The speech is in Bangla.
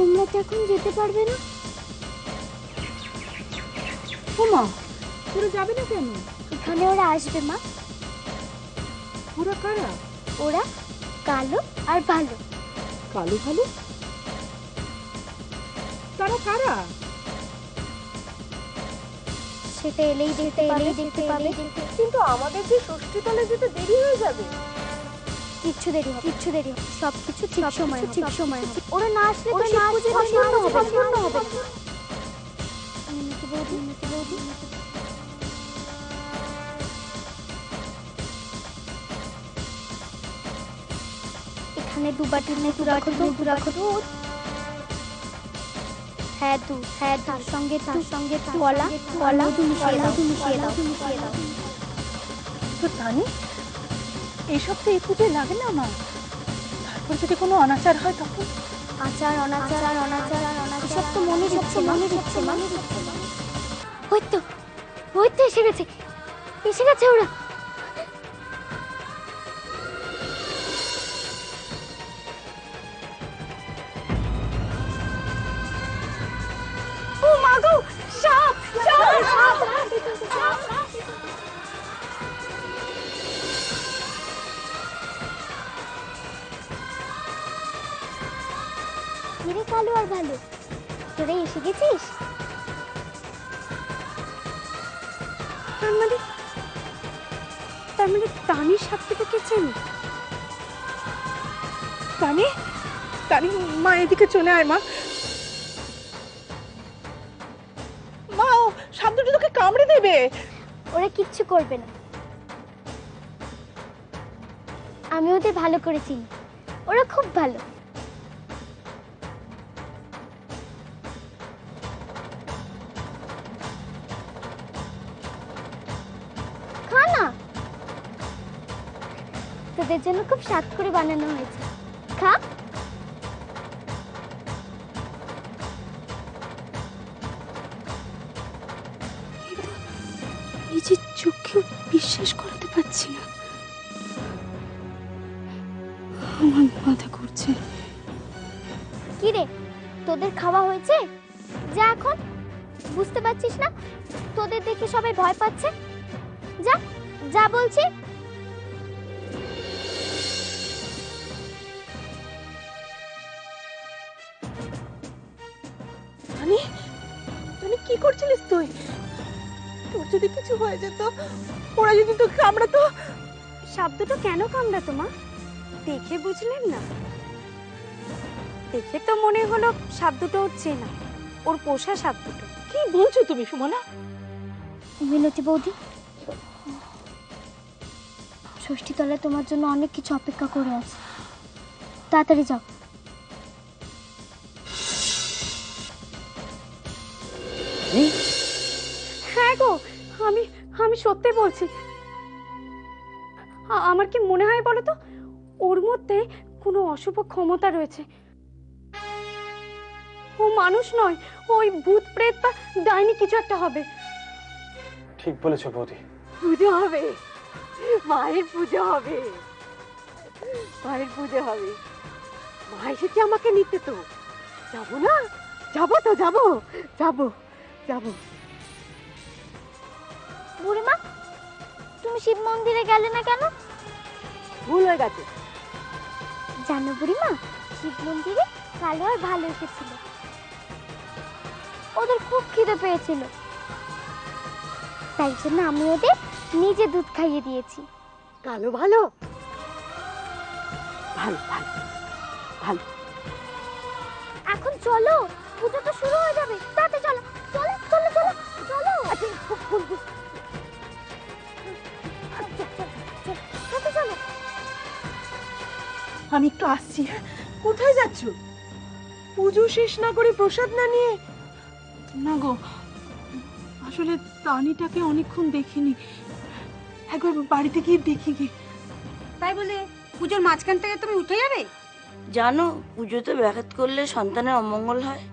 তোমরা তো এখন যেতে পারবে না। ওমা, তোরা যাবে না কেন? এখানে ওরা আসবে মা। ওরা কারা? ওরা কালো আর ভালো। কালো ভালো? তারা কারা? সেটা এলেই দেখতে পাবে। কিন্তু আমাদের যে ষষ্ঠীতলে যেতে দেরি হয়ে যাবে। কিচ্ছু দেরি হবে। সবকিছু ঠিক সময় হবে। ওরা না আসলে তো শিব পুজো সম্পূর্ণ হবে। মিনতি বৌদি। এখানে দুবাটি রাখো দুধ। হ্যাঁ দুধ, তার সঙ্গে কলা মিশিয়ে দাও। তো তানি, এইসব তো এই পুজোয় লাগে না মা। তারপর যদি কোনো অনাচার হয় তখন? আচার অনাচার এসব তো মনে দিচ্ছে মা। ওই তো এসে গেছে ওরা। ও মা গো, সাপ! কিরে কালো আর ভালো, তোরা এসে গেছিস? তার মানে তানির সাপ থেকে কেছেন। তানি, মা এদিকে চলে আয় মা। মা, ও সাপ দুটো তোকে কামড়ে দেবে। ওরা কিচ্ছু করবে না, আমি ওদের ভালো করে চিনি। ওরা খুব ভালো। খা না, তোদের জন্য খুব স্বাদ করে বানানো হয়েছে। খা। নিজের চোখেও বিশ্বাস করতে পারছি না। আমার মাথা ঘুরছে। কি রে, তোদের খাওয়া হয়েছে? যা এখন, বুঝতে পারছিস না তোদের দেখে সবাই ভয় পাচ্ছে? যা বলছি। তানি, কি করছিলিস তুই? তোর যদি কিছু হয়ে যেত, ওরা যদি তোকে কামড়াতো। সাপ দুটো কেন কামড়াতো মা? দেখে বুঝলেন না? দেখে তো মনে হলো সাপ দুটো ওর চেনা, ওর পোষা সাপ দুটো। কি বলছো তুমি সুমনা? মিনতি বৌদি, ষষ্ঠীতলায় তোমার জন্য অনেক কিছু অপেক্ষা করে আছে, তাড়াতাড়ি যাও। হ্যাঁ গো, আমি সত্যি বলছি। আমার কি মনে হয় বলো তো, ওর মধ্যে কোনো অশুভ ক্ষমতা রয়েছে। ও মানুষ নয়, ওই ভূত প্রেত বা ডাইনি কিছু একটা হবে। ঠিক বলেছো বৌদি। পুজো হবে, মায়ের পুজো হবে। মা এসেছে আমাকে নিতে। তো যাবো না? যাবো। বুড়িমা, তুমি শিব মন্দিরে গেলে না কেন? ভুল হয়ে গেছে। জানো বুড়িমা, শিব মন্দিরে কালো আর ভালো এসেছিল। ওদের খুব খিদে পেয়েছিল, তাই জন্য আমি ওদের নিজে দুধ খাইয়ে দিয়েছি। কালো ভালো। এখন চলো, পুজো তো শুরু হয়ে যাবে। তাড়াতাড়ি চলো। চলো। আমি একটু আসছি। কোথায় যাচ্ছ? পুজো শেষ না করে প্রসাদ না নিয়ে? না গো, আসলে তানিটাকে অনেকক্ষণ দেখিনি, একবার বাড়িতে গিয়ে দেখি গে। তাই বলে পুজোর মাঝখান থেকে তুমি উঠে যাবে? জানো, পুজোতে ব্যাঘাত করলে সন্তানের অমঙ্গল হয়।